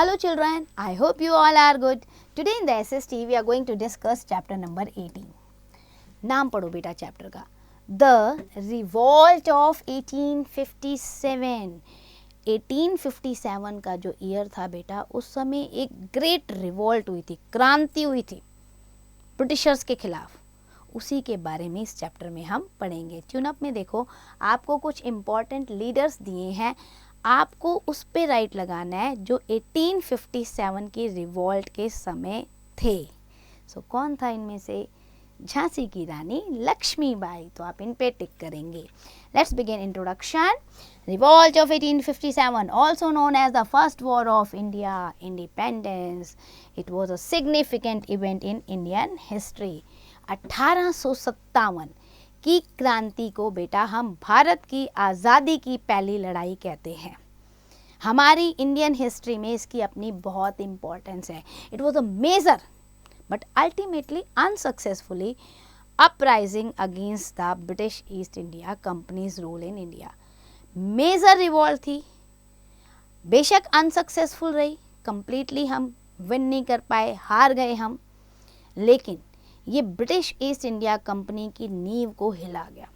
Hello children, I hope you all are good. Today in the SST we are going to discuss chapter number 18. नाम पढ़ो बेटा chapter का, The Revolt of 1857. 1857 का जो year था बेटा, उस समय एक ग्रेट रिवॉल्ट हुई थी, क्रांति हुई थी ब्रिटिशर्स के खिलाफ. उसी के बारे में इस चैप्टर में हम पढ़ेंगे. ट्यून अप में देखो, आपको कुछ इम्पॉर्टेंट लीडर्स दिए हैं, आपको उस पे राइट लगाना है जो 1857 की रिवॉल्ट के समय थे. सो कौन था इनमें से? झांसी की रानी लक्ष्मीबाई. तो आप इन पे टिक करेंगे. Let's begin introduction. Revolt of 1857, also known as the first war of India independence. It was a significant event in Indian history. 1857 की क्रांति को बेटा हम भारत की आज़ादी की पहली लड़ाई कहते हैं. हमारी इंडियन हिस्ट्री में इसकी अपनी बहुत इम्पोर्टेंस है. It was a major but ultimately unsuccessfully uprising against the British East India Company's rule in India. Major revolt थी, बेशक अनसक्सेसफुल रही, कंप्लीटली हम विन नहीं कर पाए, हार गए हम, लेकिन ये ब्रिटिश ईस्ट इंडिया कंपनी की नींव को हिला गया.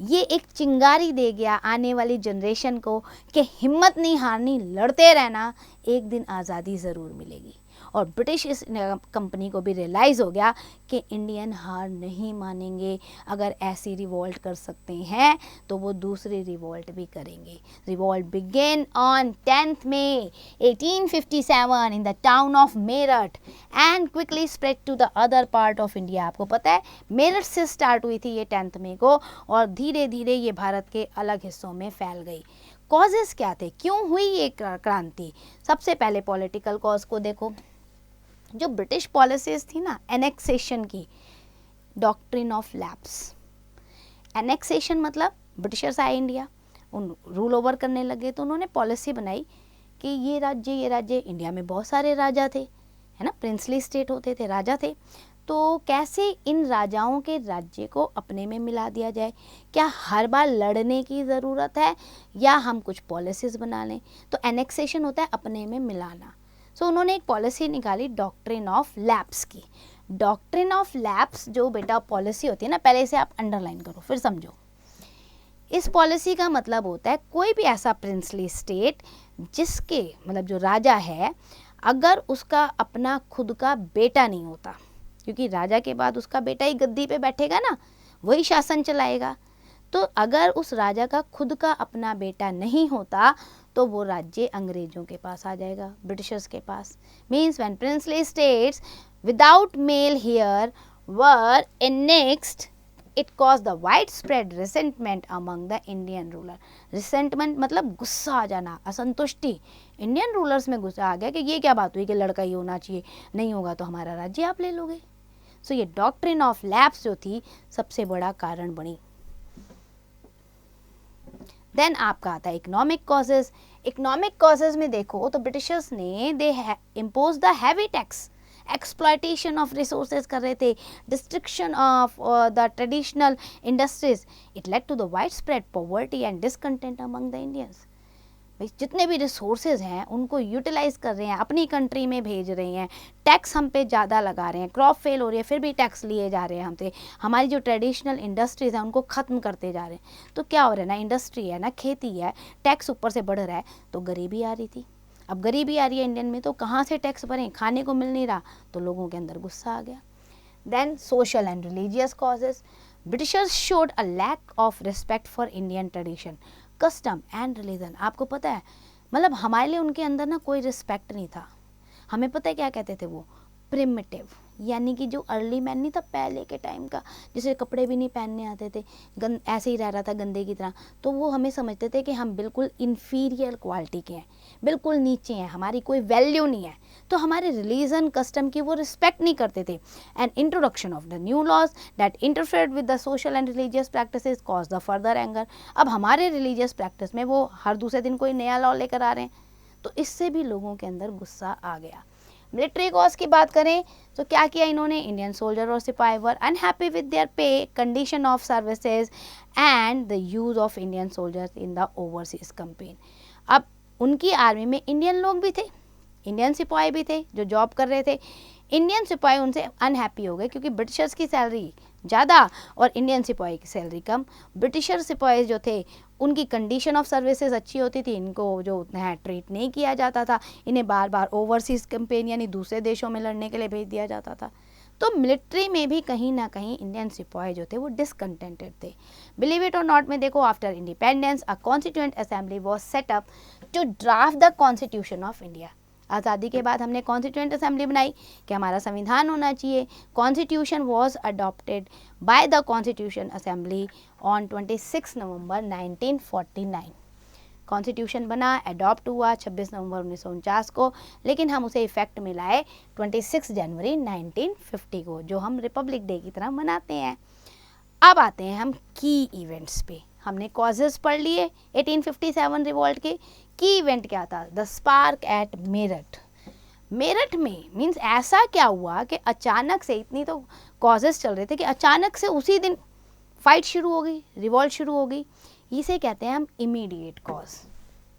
ये एक चिंगारी दे गया आने वाली जनरेशन को कि हिम्मत नहीं हारनी, लड़ते रहना, एक दिन आज़ादी ज़रूर मिलेगी. और ब्रिटिश इस कंपनी को भी रियलाइज़ हो गया कि इंडियन हार नहीं मानेंगे. अगर ऐसी रिवॉल्ट कर सकते हैं तो वो दूसरी रिवॉल्ट भी करेंगे. Revolt began on 10th May 1857 in the town of Meerut and quickly spread to the other part of India. आपको पता है मेरठ से स्टार्ट हुई थी ये 10th May को, और धीरे धीरे ये भारत के अलग हिस्सों में फैल गई. कॉजेस क्या थे, क्यों हुई ये क्रांति? सबसे पहले पॉलिटिकल कॉज को देखो. जो ब्रिटिश पॉलिसीज थी ना एनेक्सेशन की, डॉक्ट्रिन ऑफ लैप्स. एनेक्सेशन मतलब ब्रिटिशर्स आए इंडिया, उन रूल ओवर करने लगे, तो उन्होंने पॉलिसी बनाई कि ये राज्य इंडिया में बहुत सारे राजा थे, है ना, प्रिंसली स्टेट होते थे, राजा थे, तो कैसे इन राजाओं के राज्य को अपने में मिला दिया जाए. क्या हर बार लड़ने की ज़रूरत है या हम कुछ पॉलिसीज़ बना लें? तो एनेक्सेशन होता है अपने में मिलाना. सो उन्होंने एक पॉलिसी निकाली डॉक्ट्रिन ऑफ लैप्स की. डॉक्ट्रिन ऑफ लैप्स जो बेटा पॉलिसी होती है ना, पहले इसे आप अंडरलाइन करो फिर समझो. इस पॉलिसी का मतलब होता है कोई भी ऐसा प्रिंसली स्टेट जिसके मतलब जो राजा है, अगर उसका अपना खुद का बेटा नहीं होता, क्योंकि राजा के बाद उसका बेटा ही गद्दी पे बैठेगा ना, वही शासन चलाएगा, तो अगर उस राजा का खुद का अपना बेटा नहीं होता तो वो राज्य अंग्रेजों के पास आ जाएगा, ब्रिटिशर्स के पास. Means when princely states without male heir were annexed, it caused the widespread resentment among the Indian ruler. Resentment मतलब गुस्सा आ जाना, असंतुष्टि. इंडियन रूलर्स में गुस्सा आ गया कि ये क्या बात हुई कि लड़का ही होना चाहिए, नहीं होगा तो हमारा राज्य आप ले लोगे. सो ये डॉक्ट्रिन ऑफ लैप्स जो थी सबसे बड़ा कारण बनी. देन आपका आता है इकोनॉमिक कॉजेज. इकोनॉमिक कॉजेज में देखो तो ब्रिटिशर्स ने they impose the heavy tax, exploitation of resources कर रहे थे, destruction of the traditional industries. It led to the wide spread poverty and discontent among the Indians. भाई जितने भी रिसोर्सेज हैं उनको यूटिलाइज कर रहे हैं, अपनी कंट्री में भेज रहे हैं, टैक्स हम पे ज़्यादा लगा रहे हैं, क्रॉप फेल हो रही है फिर भी टैक्स लिए जा रहे हैं हमसे, हमारी जो ट्रेडिशनल इंडस्ट्रीज़ हैं उनको ख़त्म करते जा रहे हैं. तो क्या हो रहा है ना, इंडस्ट्री है ना, खेती है, टैक्स ऊपर से बढ़ रहा है, तो गरीबी आ रही थी. अब गरीबी आ रही है इंडियन में, तो कहाँ से टैक्स भरें, खाने को मिल नहीं रहा, तो लोगों के अंदर गुस्सा आ गया. Then social and religious causes. Britishers showed a lack of respect for Indian tradition, custom and religion. आपको पता है मतलब हमारे लिए उनके अंदर ना कोई रिस्पेक्ट नहीं था. हमें पता है क्या कहते थे वो, प्रिमिटिव, यानी कि जो अर्ली मैन नहीं था पहले के टाइम का, जिसे कपड़े भी नहीं पहनने आते थे, ऐसे ही रह रहा था गंदे की तरह, तो वो हमें समझते थे कि हम बिल्कुल इन्फीरियर क्वालिटी के हैं, बिल्कुल नीचे हैं, हमारी कोई वैल्यू नहीं है, तो हमारे रिलीजन कस्टम की वो रिस्पेक्ट नहीं करते थे. And introduction of the new laws that interfered with the social and religious practices cause the further anger. अब हमारे रिलीजियस प्रैक्टिस में वो हर दूसरे दिन कोई नया लॉ लेकर आ रहे हैं, तो इससे भी लोगों के अंदर गुस्सा आ गया. मिलिट्री कॉज की बात करें तो क्या किया इन्होंने, इंडियन सोल्जर और सिपाही वर अनहैप्पी विद देयर पे, condition of services and the use of Indian soldiers in the overseas campaign. अब उनकी आर्मी में इंडियन लोग भी थे, इंडियन सिपाही भी थे जो जॉब कर रहे थे। इंडियन सिपाही उनसे अनहैप्पी हो गए क्योंकि ब्रिटिशर्स की सैलरी ज़्यादा और इंडियन सिपाही की सैलरी कम। ब्रिटिशर सिपाही जो थे उनकी कंडीशन ऑफ सर्विसेज अच्छी होती थी, इनको जो उतना ट्रीट नहीं किया जाता था, इन्हें बार बार ओवरसीज कैंपेन यानी दूसरे देशों में लड़ने के लिए भेज दिया जाता था। तो मिलिट्री में भी कहीं ना कहीं इंडियन सिपाही जो थे वो डिसकंटेंटेड थे। बिलीव इट और नॉट में देखो, after independence a constituent assembly was set up to draft the constitution of India. आज़ादी के बाद हमने कॉन्स्टिट्यूएंट असेंबली बनाई कि हमारा संविधान होना चाहिए। Constitution was adopted by the constitution assembly on 26 November 1949। Constitution बना, अडॉप्ट हुआ 26 नवंबर 1949 को, लेकिन हम उसे इफेक्ट में लाए 26 जनवरी 1950 को, जो हम रिपब्लिक डे की तरह मनाते हैं। अब आते हैं हम की इवेंट्स पे। हमने कॉजेज पढ़ लिए 1857 रिवॉल्ट के। की इवेंट क्या था? The spark at Meerut. मेरठ में मीन्स ऐसा क्या हुआ कि अचानक से, इतनी तो कॉजेज चल रहे थे कि अचानक से उसी दिन फाइट शुरू हो गई, रिवॉल्ट शुरू हो गई। इसे कहते हैं हम इमीडिएट कॉज।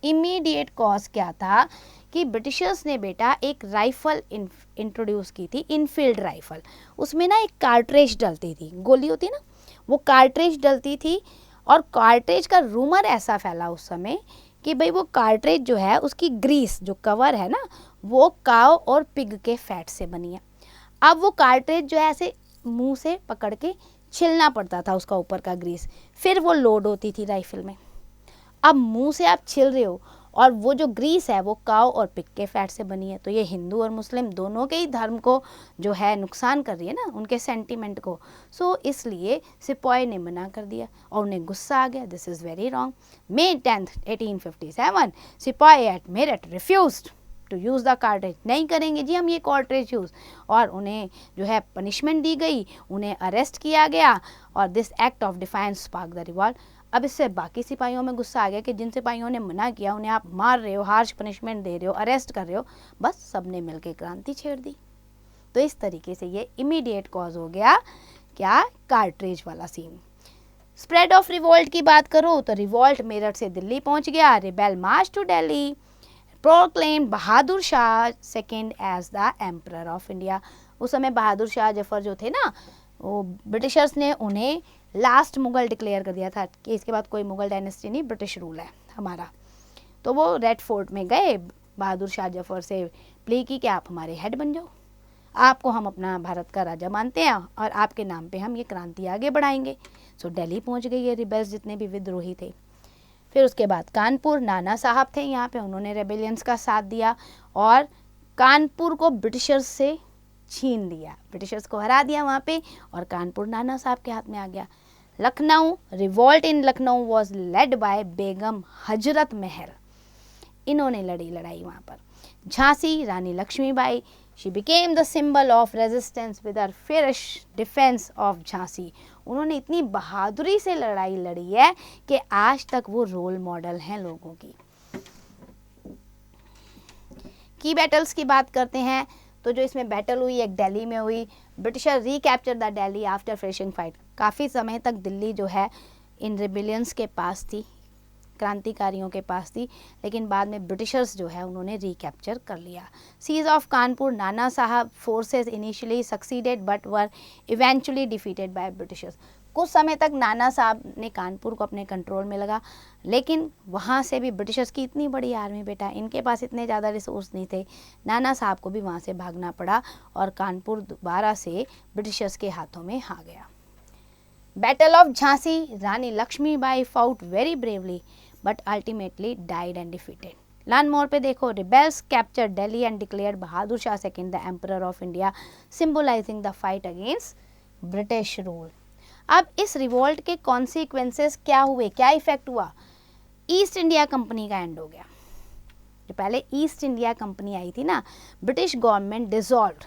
इमीडिएट कॉज क्या था कि ब्रिटिशर्स ने बेटा एक राइफल इंट्रोड्यूस की थी, इनफील्ड राइफल। उसमें ना एक कार्ट्रेज डलती थी, गोली होती ना, वो कार्ट्रेज डलती थी। और कार्ट्रेज का रूमर ऐसा फैला उस समय कि भाई वो कार्ट्रेज जो है उसकी ग्रीस जो कवर है ना वो काव और पिग के फैट से बनी है। अब वो कार्ट्रेज जो है ऐसे मुंह से पकड़ के छिलना पड़ता था उसका ऊपर का ग्रीस, फिर वो लोड होती थी राइफल में। अब मुंह से आप छिल रहे हो और वो जो ग्रीस है वो काव और पिग के फैट से बनी है, तो ये हिंदू और मुस्लिम दोनों के ही धर्म को जो है नुकसान कर रही है ना, उनके सेंटीमेंट को। सो इसलिए सिपाही ने मना कर दिया और उन्हें गुस्सा आ गया। This is very wrong. May 10th 1857 सिपाही at Meerut refused to use the cartridge. नहीं करेंगे जी हम ये कार्ट्रेज यूज़, और उन्हें जो है पनिशमेंट दी गई, उन्हें अरेस्ट किया गया। और this act of defines spark the revolt. अब इससे बाकी सिपाहियों में गुस्सा आ गया कि जिन सिपाहियों ने मना किया उन्हें आप मार रहे हो, हार्श पनिशमेंट दे रहे हो, अरेस्ट कर रहे हो, बस सबने मिलकर क्रांति छेड़ दी। तो इस तरीके से ये इमीडिएट कॉज हो गया क्या, कार्ट्रेज वाला सीन। स्प्रेड ऑफ रिवॉल्ट की बात करो तो रिवॉल्ट मेरठ से दिल्ली पहुंच गया। Rebel march to Delhi, proclaim Bahadur Shah second as the emperor of India. उस समय बहादुर शाह जफर जो थे ना, वो ब्रिटिशर्स ने उन्हें लास्ट मुगल डिक्लेयर कर दिया था कि इसके बाद कोई मुगल डायनेस्टी नहीं, ब्रिटिश रूल है हमारा। तो वो रेड फोर्ट में गए, बहादुर शाह जफर से प्ले की कि आप हमारे हेड बन जाओ, आपको हम अपना भारत का राजा मानते हैं और आपके नाम पे हम ये क्रांति आगे बढ़ाएंगे। सो दिल्ली पहुंच गई ये रिबेल्स जितने भी विद्रोही थे। फिर उसके बाद कानपुर, नाना साहब थे यहाँ पे, उन्होंने रेबेलियंस का साथ दिया और कानपुर को ब्रिटिशर्स से छीन लिया, ब्रिटिशर्स को हरा दिया वहाँ पे और कानपुर नाना साहब के हाथ में आ गया। Lucknow, revolt in Lucknow was led by Begum Hazrat Mahal, इन्होंने लड़ी लड़ाई वहाँ पर। Jhansi, Rani Lakshmibai, she became the symbol of resistance with her fierce defence of Jhansi. उन्होंने इतनी बहादुरी से लड़ाई लड़ी है कि आज तक वो रोल मॉडल हैं लोगों की बैटल्स की बात करते हैं तो जो इसमें बैटल हुई एक दिल्ली में हुई। Britisher recapture the Delhi after finishing fight. काफ़ी समय तक दिल्ली जो है इन रिबेलियंस के पास थी, क्रांतिकारियों के पास थी, लेकिन बाद में ब्रिटिशर्स जो है उन्होंने रिकैप्चर कर लिया। सीज ऑफ कानपुर, नाना साहब forces initially succeeded but were eventually defeated by Britishers. कुछ समय तक नाना साहब ने कानपुर को अपने कंट्रोल में लगा, लेकिन वहाँ से भी ब्रिटिशर्स की इतनी बड़ी आर्मी बेटा, इनके पास इतने ज़्यादा रिसोर्स नहीं थे, नाना साहब को भी वहाँ से भागना पड़ा और कानपुर दोबारा से ब्रिटिशर्स के हाथों में आ गया। Battle of Jhansi, Rani Lakshmibai fought very bravely but ultimately died and defeated. Learn more पे देखो, rebels capture Delhi and declared Bahadur Shah second the emperor of India, symbolizing the fight against British rule. अब इस रिवॉल्ट के कॉन्सिक्वेंसेस क्या हुए, क्या इफेक्ट हुआ? ईस्ट इंडिया कंपनी का एंड हो गया। जो पहले ईस्ट इंडिया कंपनी आई थी ना, ब्रिटिश गवर्नमेंट डिसॉल्व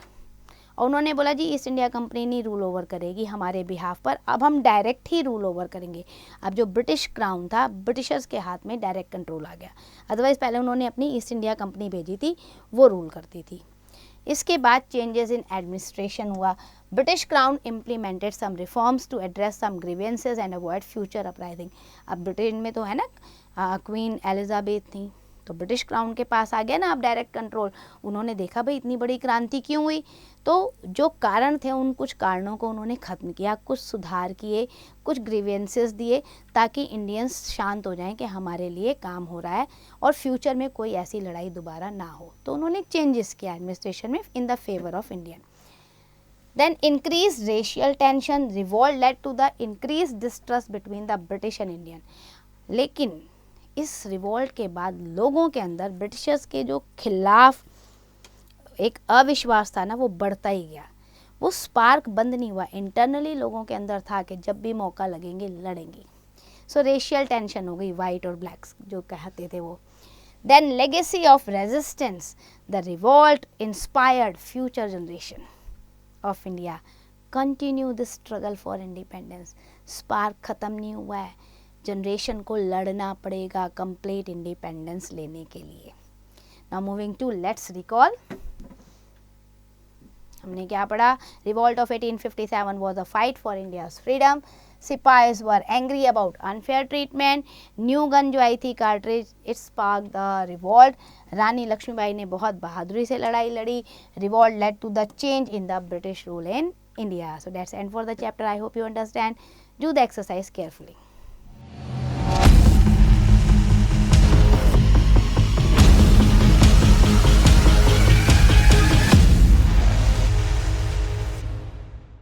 और उन्होंने बोला जी ईस्ट इंडिया कंपनी नहीं रूल ओवर करेगी हमारे बिहाफ पर, अब हम डायरेक्ट ही रूल ओवर करेंगे। अब जो ब्रिटिश क्राउन था ब्रिटिशर्स के हाथ में डायरेक्ट कंट्रोल आ गया, अदरवाइज पहले उन्होंने अपनी ईस्ट इंडिया कंपनी भेजी थी, वो रूल करती थी। इसके बाद चेंजेस इन एडमिनिस्ट्रेशन हुआ। British crown implemented some reforms to address some grievances and avoid future uprising. अब ब्रिटेन में तो है ना क्वीन एलिजाबेथ थी, तो ब्रिटिश क्राउन के पास आ गया ना अब डायरेक्ट कंट्रोल। उन्होंने देखा भाई इतनी बड़ी क्रांति क्यों हुई, तो जो कारण थे उन कुछ कारणों को उन्होंने ख़त्म किया, कुछ सुधार किए, कुछ ग्रीवेंसेस दिए ताकि इंडियंस शांत हो जाएं कि हमारे लिए काम हो रहा है और फ्यूचर में कोई ऐसी लड़ाई दोबारा ना हो। तो उन्होंने चेंजेस किया एडमिनिस्ट्रेशन में in the favour of Indian. Then increased racial tension, revolt led to the increased distrust between the British and Indian. लेकिन इस रिवॉल्ट के बाद लोगों के अंदर ब्रिटिशर्स के जो खिलाफ एक अविश्वास था ना वो बढ़ता ही गया, वो स्पार्क बंद नहीं हुआ। इंटरनली लोगों के अंदर था कि जब भी मौका लगेंगे लड़ेंगे। सो रेशियल टेंशन हो गई, वाइट और ब्लैक्स जो कहते थे वो। Then legacy of resistance, the revolt inspired future generation of India continue the struggle for independence. Spark ख़त्म नहीं हुआ है, जनरेशन को लड़ना पड़ेगा कंप्लीट इंडिपेंडेंस लेने के लिए। Now moving to let's recall, हमने क्या पढ़ा? Revolt of 1857 was a fight for India's freedom. Sipahis were angry about unfair treatment. New gun जो आई थी cartridge, it spark the revolt. Rani Lakshmibai ने बहुत बहादुरी से लड़ाई लड़ी। Revolt led to the change in the British rule in India. So that's end for the chapter. I hope you understand. Do the exercise carefully.